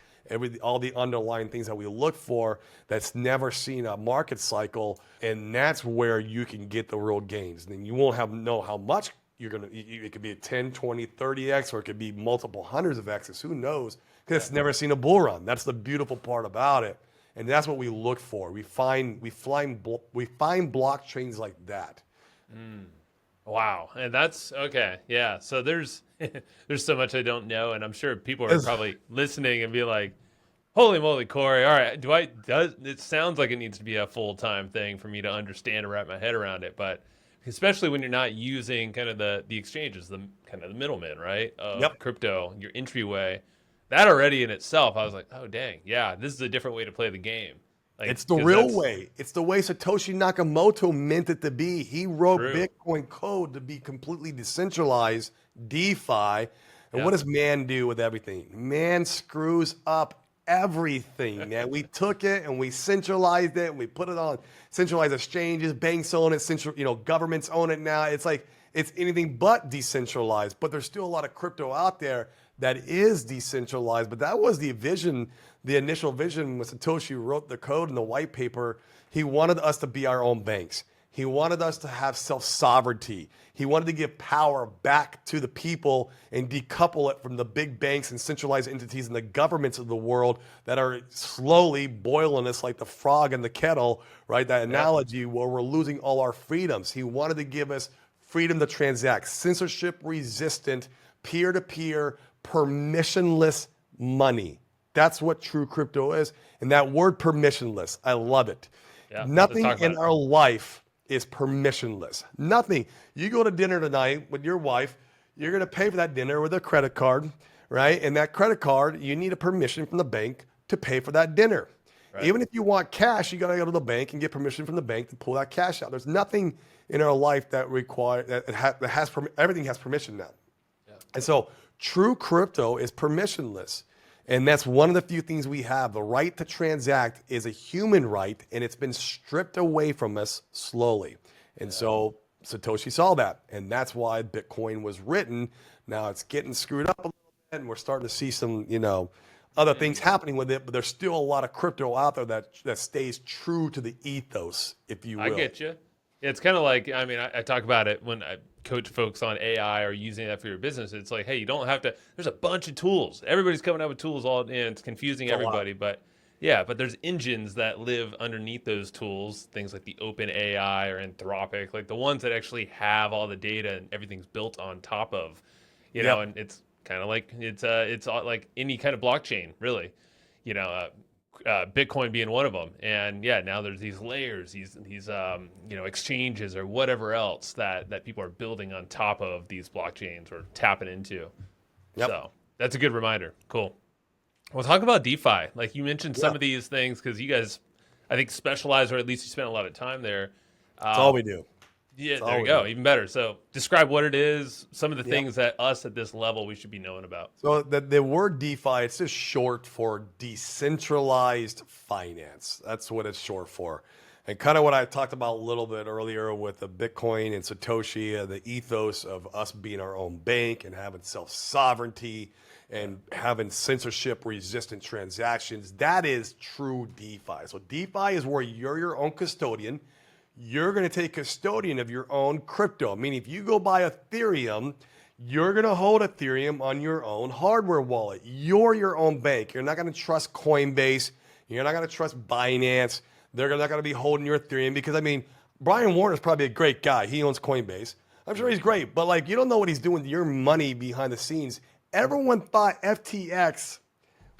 all the underlying things that we look for that's never seen a market cycle, and that's where you can get the real gains. And then you won't know how much it could be a 10, 20, 30x, or it could be multiple hundreds of x's. Who knows? Because it's never seen a bull run. That's the beautiful part about it. And that's what we look for. We find blockchains like that. Wow. And that's okay. Yeah. So there's so much I don't know, and I'm sure people are probably listening and be like, holy moly, Corey. All right. It sounds like it needs to be a full-time thing for me to understand and wrap my head around it. But especially when you're not using kind of the exchanges, the kind of the middleman, right? Crypto, your entryway. That already in itself, I was like, oh, dang. Yeah, this is a different way to play the game. It's the real way. It's the way Satoshi Nakamoto meant it to be. He wrote Bitcoin code to be completely decentralized, DeFi. And what does man do with everything? Man screws up everything, man. We took it and we centralized it and we put it on centralized exchanges. Banks own it. Governments own it now. It's like it's anything but decentralized. But there's still a lot of crypto out there that is decentralized. But that was the vision. The initial vision when Satoshi wrote the code in the white paper. He wanted us to be our own banks. He wanted us to have self-sovereignty. He wanted to give power back to the people and decouple it from the big banks and centralized entities and the governments of the world that are slowly boiling us like the frog in the kettle, right? That analogy where we're losing all our freedoms. He wanted to give us freedom to transact, censorship-resistant, peer-to-peer, permissionless money. That's what true crypto is. And that word permissionless, I love it. Yeah, nothing in our life is permissionless. Nothing. You go to dinner tonight with your wife, you're going to pay for that dinner with a credit card, right? And that credit card, you need a permission from the bank to pay for that dinner. Right. Even if you want cash, you got to go to the bank and get permission from the bank to pull that cash out. There's nothing in our life that everything has permission now. Yeah. And so true crypto is permissionless. And that's one of the few things we have. The right to transact is a human right, and it's been stripped away from us slowly. And so Satoshi saw that, and that's why Bitcoin was written. Now it's getting screwed up a little bit, and we're starting to see some, other things happening with it, but there's still a lot of crypto out there that stays true to the ethos, if you will. I get you. It's kind of like, I talk about it when I coach folks on AI or using that for your business. It's like, hey, you don't have to, there's a bunch of tools. Everybody's coming up with tools all in. It's confusing everybody, but Yeah, but there's engines that live underneath those tools, things like the Open AI or Anthropic, like the ones that actually have all the data and everything's built on top of, Yep. and it's kind of like it's like any kind of blockchain, really, you know, Bitcoin being one of them. And yeah, now there's these layers, these exchanges or whatever else that people are building on top of these blockchains or tapping into. Yep. So that's a good reminder. Cool. Well, talk about DeFi. Like you mentioned Yeah. some of these things because you guys, I think, specialize or at least you spend a lot of time there. That's all we do. Yeah, That's there all you we go. do. Even better. So describe what it is, some of the Yep. things that us at this level we should be knowing about. So the word DeFi, it's just short for decentralized finance. That's what it's short for. And kind of what I talked about a little bit earlier with the Bitcoin and Satoshi, the ethos of us being our own bank and having self-sovereignty and having censorship-resistant transactions. That is true DeFi. So DeFi is where you're your own custodian. You're going to take custodian of your own crypto. Meaning if you go buy Ethereum, you're going to hold Ethereum on your own hardware wallet. You're your own bank. You're not going to trust Coinbase. You're not going to trust Binance. They're not going to be holding your Ethereum because, I mean, Brian Warner's probably a great guy. He owns Coinbase. I'm sure he's great. But, like, you don't know what he's doing to your money behind the scenes. Everyone thought FTX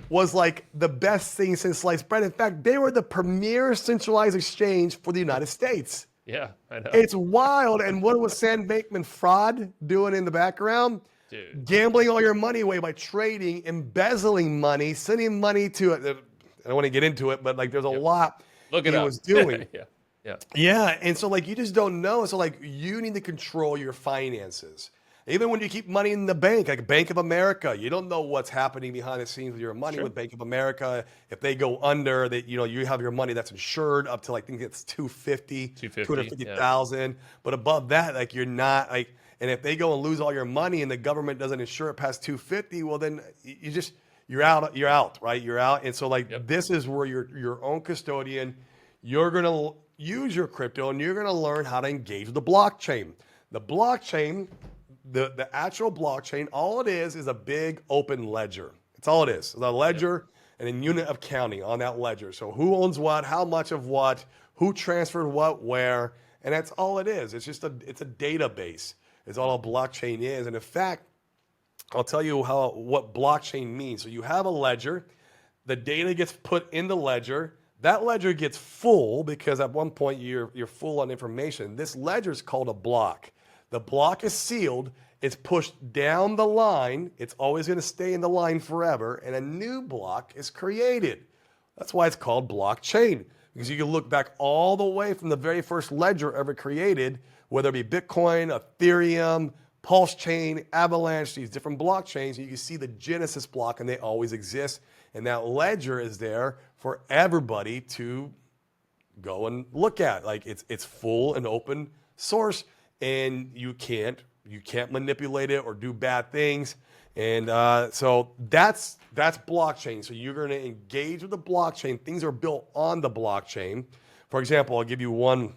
was like the best thing since sliced bread. In fact, they were the premier centralized exchange for the United States. Yeah, I know. It's wild. And what was Sam Bankman-Fried doing in the background? Dude. Gambling all your money away by trading, embezzling money, sending money to it. I don't want to get into it, but like there's a lot Look it he up. was doing. Yeah. Yeah. Yeah, and so like you just don't know. So like you need to control your finances. Even when you keep money in the bank, like Bank of America, you don't know what's happening behind the scenes with your money Sure. with Bank of America. If they go under, that you have your money that's insured up to like I think it's 250,000. But above that, like you're not like, and if they go and lose all your money and the government doesn't insure it past 250, well then you're out, right? You're out. And so like this is where you're your own custodian. You're gonna use your crypto and you're gonna learn how to engage with the blockchain. The blockchain. The actual blockchain, all it is a big open ledger. It's all it is. It's a ledger and a unit of counting on that ledger. So who owns what, how much of what, who transferred what, where, and that's all it is. It's just it's a database. It's all a blockchain is. And in fact, I'll tell you what blockchain means. So you have a ledger, the data gets put in the ledger. That ledger gets full because at one point you're full on information. This ledger is called a block. The block is sealed. It's pushed down the line. It's always going to stay in the line forever. And a new block is created. That's why it's called blockchain. Because you can look back all the way from the very first ledger ever created, whether it be Bitcoin, Ethereum, Pulse Chain, Avalanche, these different blockchains. You can see the Genesis block and they always exist. And that ledger is there for everybody to go and look at. Like it's full and open source. And you can't manipulate it or do bad things, and so that's blockchain. So you're going to engage with the blockchain. Things are built on the blockchain. For example, I'll give you one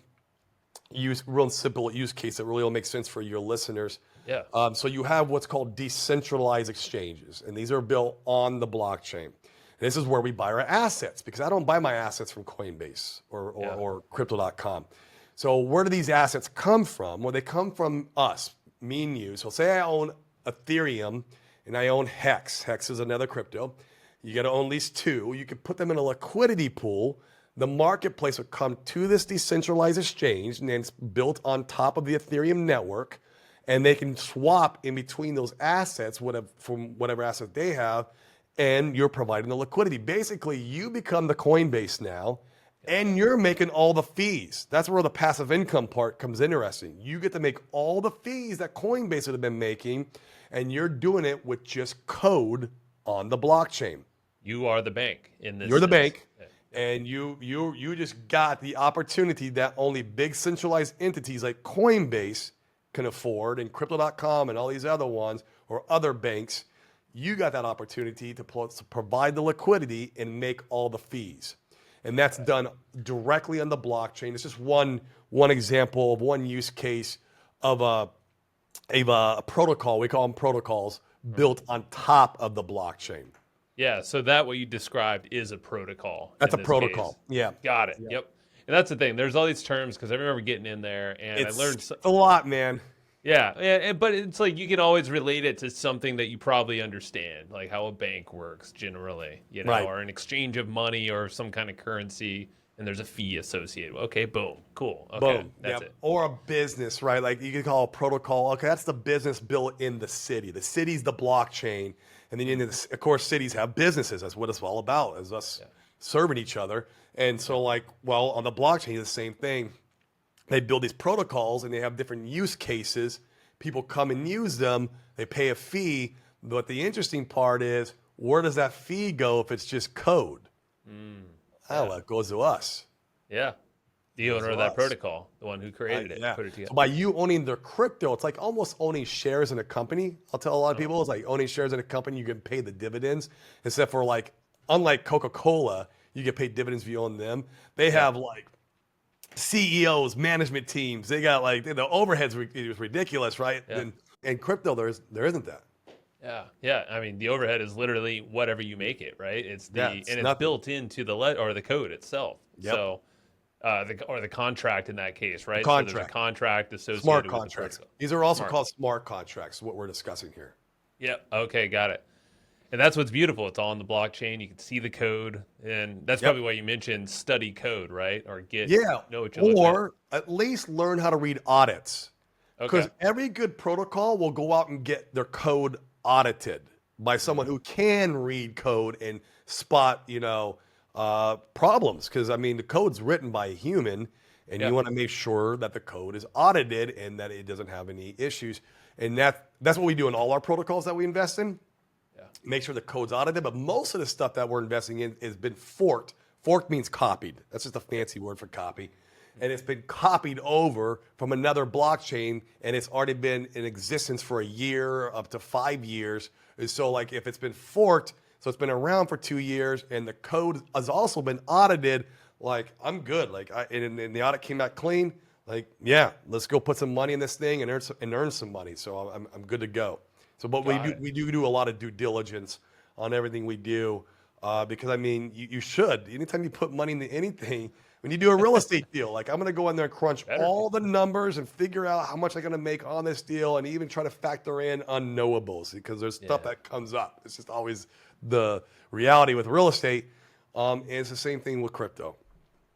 real simple use case that really will make sense for your listeners. Yeah. So you have what's called decentralized exchanges, and these are built on the blockchain. This is where we buy our assets because I don't buy my assets from Coinbase or Crypto.com. So where do these assets come from? Well, they come from us, me and you. So say I own Ethereum and I own Hex. Hex is another crypto. You got to own at least two. You could put them in a liquidity pool. The marketplace would come to this decentralized exchange, and then it's built on top of the Ethereum network, and they can swap in between those assets, from whatever asset they have, and you're providing the liquidity. Basically, you become the Coinbase now. And you're making all the fees. That's where the passive income part comes interesting. You get to make all the fees that Coinbase would have been making, and you're doing it with just code on the blockchain. You are the bank in this. You're the bank, and you just got the opportunity that only big centralized entities like Coinbase can afford, and Crypto.com and all these other ones or other banks. You got that opportunity to provide the liquidity and make all the fees. And that's done directly on the blockchain. It's just one example of one use case of a protocol. We call them protocols built on top of the blockchain. Yeah, so that what you described is a protocol That's in a this case. protocol. Yeah. Got it. Yeah. Yep. And that's the thing. There's all these terms because I remember getting in there and I learned. It's a lot, man. Yeah, but it's like you can always relate it to something that you probably understand, like how a bank works generally, Right. or an exchange of money or some kind of currency, and there's a fee associated. Okay, boom, cool. Okay, Boom. that's Yeah. it. Or a business, right? Like you could call a protocol. Okay, that's the business built in the city. The city's the blockchain. And then, of course, cities have businesses. That's what it's all about, is us serving each other. And so, like, well, on the blockchain, the same thing. They build these protocols and they have different use cases. People come and use them. They pay a fee. But the interesting part is, where does that fee go if it's just code? Oh, well, it goes to us. Yeah, the owner of that protocol, the one who created it, put it together. So by you owning their crypto, it's like almost owning shares in a company. I'll tell a lot of people, it's like owning shares in a company, you get paid the dividends. Except for like, unlike Coca-Cola, you get paid dividends if you own them. They have like CEOs, management teams. They got like, the overhead's ridiculous, right? Yeah. And in crypto, there isn't that. Yeah. I mean, the overhead is literally whatever you make it, right? It's it's built into the code itself. Yep. So, the contract in that case, right? Contract. So there's a contract associated Smart with contracts. the protocol. These are also called smart contracts, what we're discussing here. Yep. Okay, got it. And that's what's beautiful. It's all in the blockchain. You can see the code, and that's probably why you mentioned study code, right? Or know what you're looking or at least learn how to read audits. Because Okay. every good protocol will go out and get their code audited by someone who can read code and spot, problems. Because I mean, the code's written by a human, and you want to make sure that the code is audited and that it doesn't have any issues. And that's what we do in all our protocols that we invest in. Make sure the code's audited, but most of the stuff that we're investing in has been forked. Forked means copied. That's just a fancy word for copy. And it's been copied over from another blockchain, and it's already been in existence for a year, up to 5 years. And so, like, if it's been forked, so it's been around for 2 years, and the code has also been audited, like, I'm good. Like, and the audit came out clean. Like, yeah, let's go put some money in this thing and earn some money. So I'm good to go. So, but we do a lot of due diligence on everything we do, because I mean, you should. Anytime you put money into anything, when you do a real estate deal, like I'm going to go in there and crunch all the numbers and figure out how much I'm going to make on this deal, and even try to factor in unknowables because there's stuff that comes up. It's just always the reality with real estate, and it's the same thing with crypto.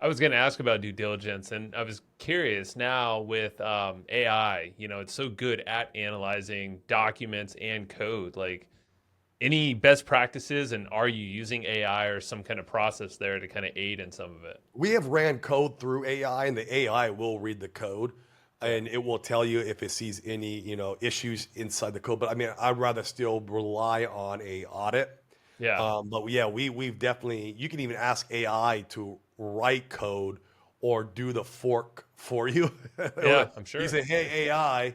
I was going to ask about due diligence, and I was curious now with AI, it's so good at analyzing documents and code. Like, any best practices, and are you using AI or some kind of process there to kind of aid in some of it? We have ran code through AI, and the AI will read the code, and it will tell you if it sees any, issues inside the code. But I mean, I'd rather still rely on a audit. Yeah. But yeah, we've definitely, you can even ask AI to write code or do the fork for you. Yeah, I'm sure. You say, hey, AI,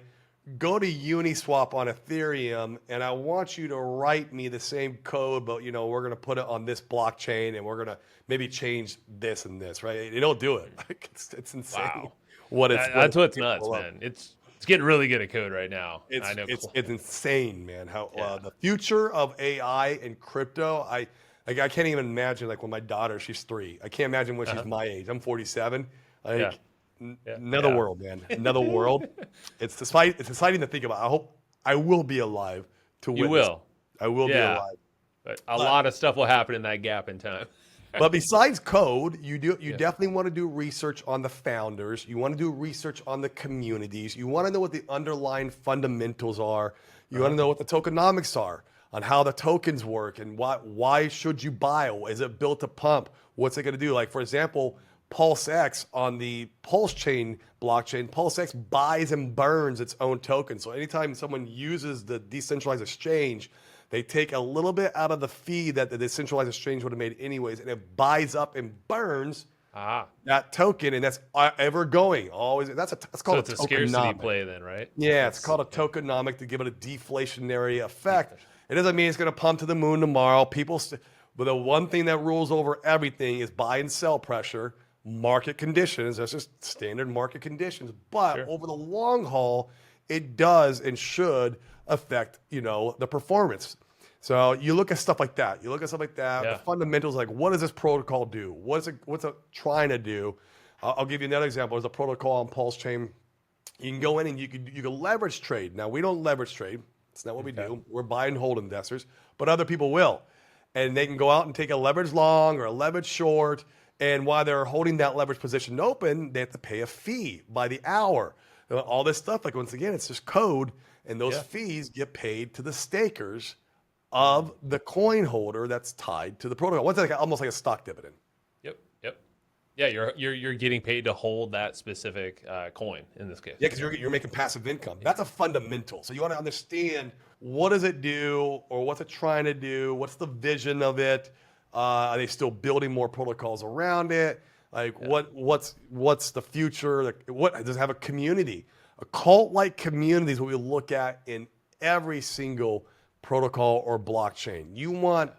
go to Uniswap on Ethereum, and I want you to write me the same code, but we're going to put it on this blockchain, and we're going to maybe change this and this, right? It'll do it. Like, it's insane. Wow. That's what's nuts, man. It's getting really good at code right now. I know. It's insane, man. How the future of AI and crypto, I can't even imagine, like when my daughter, she's 3. I can't imagine when she's my age. I'm 47. Another world, man. Another world. It's exciting to think about. I hope I will be alive to witness. You will. I will be alive. But a lot of stuff will happen in that gap in time. But besides code, you definitely want to do research on the founders. You want to do research on the communities. You want to know what the underlying fundamentals are. You want to know what the tokenomics are, on how the tokens work, and why should you buy? Is it built to pump? What's it going to do? Like, for example, PulseX on the Pulse chain blockchain, PulseX buys and burns its own token. So anytime someone uses the decentralized exchange, they take a little bit out of the fee that the decentralized exchange would have made anyways, and it buys up and burns that token, and that's ever going. Always, that's called it's a scarcity play then, right? Yeah, it's called a tokenomic to give it a deflationary effect. It doesn't mean it's going to pump to the moon tomorrow. But the one thing that rules over everything is buy and sell pressure, market conditions. That's just standard market conditions. But over the long haul, it does and should affect, the performance. So you look at stuff like that. You look at stuff like that. Yeah. The fundamentals, like what does this protocol do? What's it trying to do? I'll give you another example. There's a protocol on Pulse Chain. You can go in and you can leverage trade. Now we don't leverage trade. It's not what we do. We're buy and hold investors, but other people will, and they can go out and take a leverage long or a leverage short. And while they're holding that leverage position open, they have to pay a fee by the hour. All this stuff, like once again, it's just code, and those fees get paid to the stakers of the coin holder that's tied to the protocol. What's like almost like a stock dividend. Yep. Yeah, you're getting paid to hold that specific coin in this case. Yeah, because you're making passive income. That's a fundamental. So you want to understand what does it do, or what's it trying to do? What's the vision of it? Are they still building more protocols around it? Like what's the future? Like, what does it have a community? A cult-like community is what we look at in every single protocol or blockchain. You want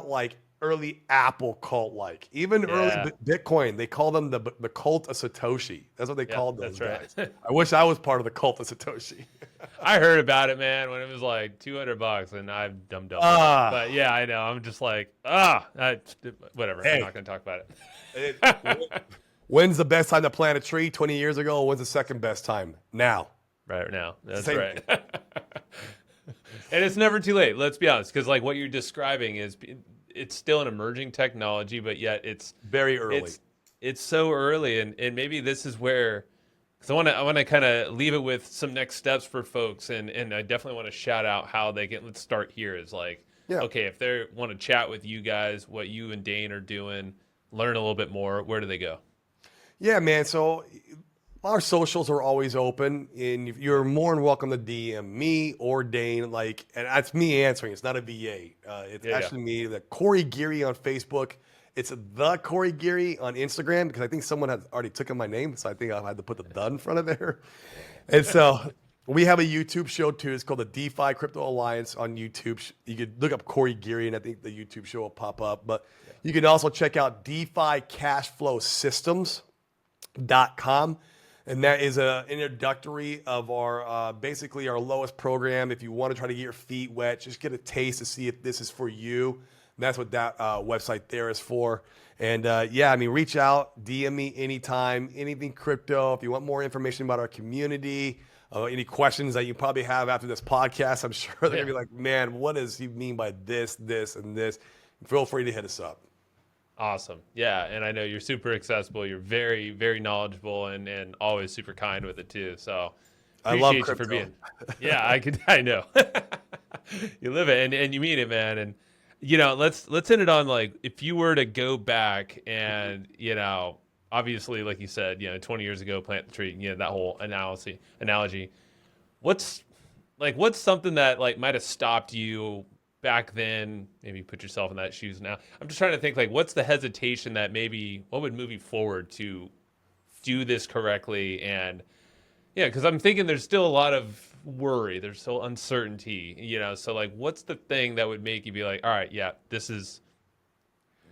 like early Apple cult-like, even early Bitcoin. They call them the cult of Satoshi. That's what they called those guys. Right. I wish I was part of the cult of Satoshi. I heard about it, man, when it was like $200, and I'm dumb. But yeah, I know. I'm just like, whatever. Hey. I'm not going to talk about it. When's the best time to plant a tree? 20 years ago. When's the second best time? Now. Right now. That's Same. right. And it's never too late. Let's be honest, because like what you're describing is, it's still an emerging technology, but yet it's very early. It's so early, and maybe this is where, because I want to kind of leave it with some next steps for folks, and I definitely want to shout out how they can. Let's start here. Is like, okay, if they want to chat with you guys, what you and Dane are doing, learn a little bit more, where do they go? Yeah, man. So our socials are always open, and you're more than welcome to DM me or Dane. Like, and that's me answering. It's not a VA. It's actually me. The Corey Geary on Facebook. It's the Corey Geary on Instagram, because I think someone has already taken my name, so I think I had to put the "the" in front of there. And so we have a YouTube show too. It's called the DeFi Crypto Alliance on YouTube. You could look up Corey Geary, and I think the YouTube show will pop up. But you can also check out DeFi Cashflow Systems.com. And that is an introductory of our basically our lowest program. If you want to try to get your feet wet, just get a taste to see if this is for you. And that's what that website there is for. And reach out, DM me anytime, anything crypto. If you want more information about our community, any questions that you probably have after this podcast, I'm sure they're going to be like, man, what does he mean by this, and this? Feel free to hit us up. Awesome. Yeah. And I know you're super accessible. You're very, very knowledgeable and always super kind with it too. So I love you crypto. for being, I know you live it and you mean it, man. And let's end it on like, if you were to go back and, obviously, like you said, 20 years ago, plant the tree, that whole analogy, what's something that like might've stopped you back then? Maybe put yourself in that shoes now. I'm just trying to think like, what's the hesitation that what would move you forward to do this correctly? And because I'm thinking there's still a lot of worry, there's still uncertainty, so like, what's the thing that would make you be like, all right, this is,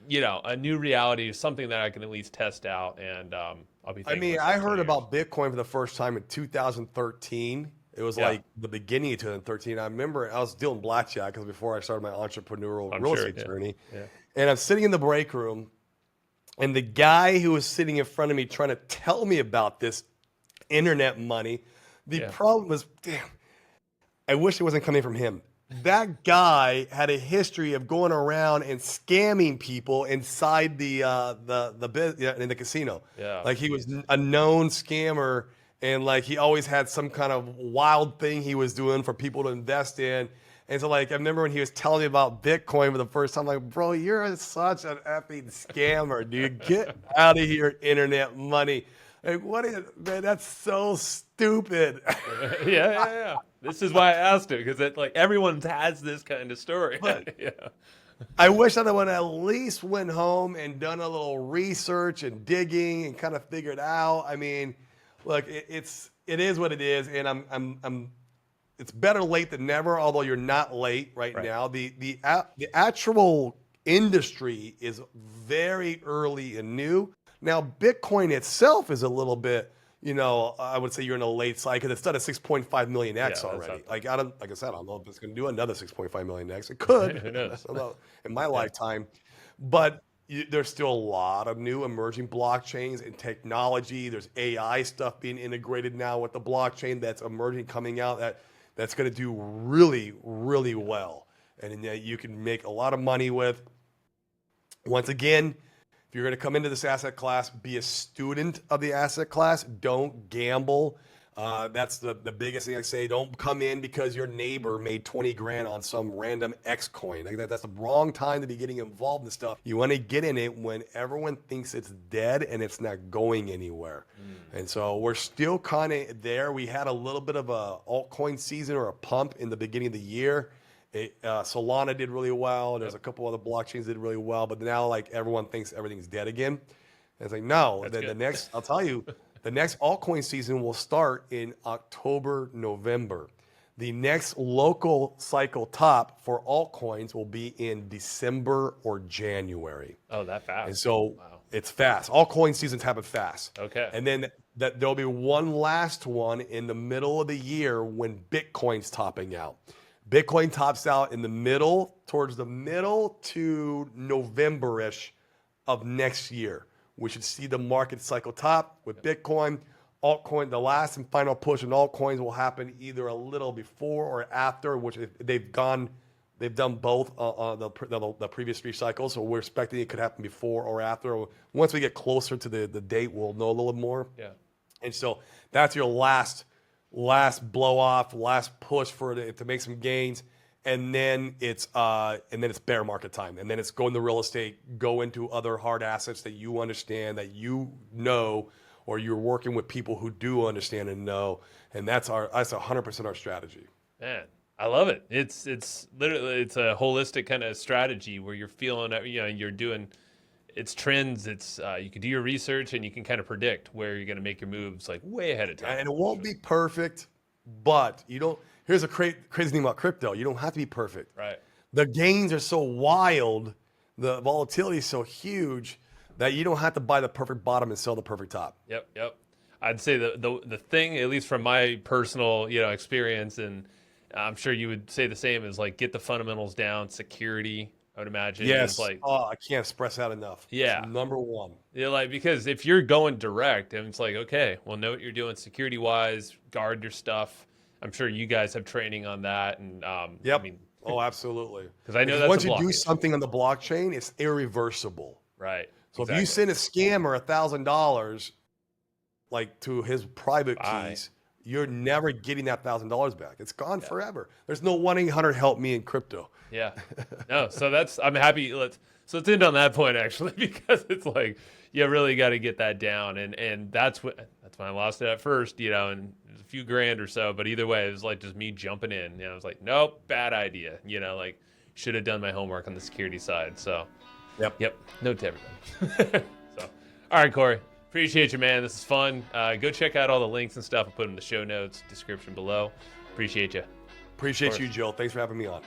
a new reality, something that I can at least test out, and I'll be. I heard about Bitcoin for the first time in 2013. It was like the beginning of 2013. I remember I was dealing blackjack because before I started my entrepreneurial real estate journey. Yeah. And I'm sitting in the break room, and the guy who was sitting in front of me trying to tell me about this internet money, the problem was, I wish it wasn't coming from him. That guy had a history of going around and scamming people inside in the casino. Yeah. Like he was a known scammer. And like he always had some kind of wild thing he was doing for people to invest in. And so like I remember when he was telling me about Bitcoin for the first time, like, bro, you're such an effing scammer, dude. Get out of here, internet money. Like, man, that's so stupid. Yeah. This is why I asked it, because like everyone has this kind of story. But, I wish I would have at least went home and done a little research and digging and kind of figured out. I mean, look, it is what it is, and it's better late than never. Although you're not late right now. The actual industry is very early and new. Now, Bitcoin itself is a little bit, I would say you're in a late cycle. It's done a 6.5 million X Yeah, already. that's Like I said, I don't know if it's going to do another 6.5 million X. It could. Who knows? I don't know, in my lifetime, but there's still a lot of new emerging blockchains and technology. There's AI stuff being integrated now with the blockchain that's emerging, coming out that's going to do really, really well, and that you can make a lot of money with. Once again, if you're going to come into this asset class, be a student of the asset class. Don't gamble. That's the biggest thing I say. Don't come in because your neighbor made 20 grand on some random X coin. Like that's the wrong time to be getting involved in stuff. You want to get in it when everyone thinks it's dead and it's not going anywhere. And so we're still kind of there. We had a little bit of a altcoin season or a pump in the beginning of the year. Solana did really well. There's a couple other blockchains that did really well, but now like everyone thinks everything's dead again. And it's like, no, the next, I'll tell you, the next altcoin season will start in October, November. The next local cycle top for altcoins will be in December or January. Oh, that fast. And so it's fast. Altcoin seasons happen fast. Okay. And then there'll be one last one in the middle of the year when Bitcoin's topping out. Bitcoin tops out in the middle, towards the middle to November-ish of next year. We should see the market cycle top with Bitcoin. Altcoin, the last and final push in altcoins will happen either a little before or after, which they've done both on the previous 3 cycles. So we're expecting it could happen before or after. Once we get closer to the date, we'll know a little more. Yeah. And so that's your last blow off, last push for it to make some gains, and then it's bear market time, and then it's go into real estate, go into other hard assets that you understand, that you know, or you're working with people who do understand and know, and that's 100% our strategy. Man, I love it. It's literally a holistic kind of strategy where you're feeling, you're doing. It's trends. It's you can do your research and you can kind of predict where you're going to make your moves like way ahead of time. And it won't be perfect, but you don't. Here's a crazy thing about crypto: you don't have to be perfect. Right. The gains are so wild, the volatility is so huge that you don't have to buy the perfect bottom and sell the perfect top. Yep. I'd say the thing, at least from my personal experience, and I'm sure you would say the same, is like get the fundamentals down, security. I would imagine. Yes. Like, I can't express that enough. Yeah. It's number one. Yeah, like because if you're going direct, and it's like, okay, well, know what you're doing security wise, guard your stuff. I'm sure you guys have training on that, and yep. I mean, absolutely. Because I know that's once you do something on the blockchain, it's irreversible. Right. So if you send a scammer $1,000, like to his private keys, you're never getting that $1,000 back. It's gone forever. There's no 1-800 help me in crypto. Yeah. No, so I'm happy. Let's end on that point actually, because it's like you really got to get that down, and that's when I lost it at first, and it was a few grand or so, but either way, it was like just me jumping in. I was like, nope, bad idea. Like should have done my homework on the security side. So, yep. Note to everybody. So, all right, Corey. Appreciate you, man. This is fun. Go check out all the links and stuff. I'll put them in the show notes, description below. Appreciate you. Appreciate you, Joe. Thanks for having me on.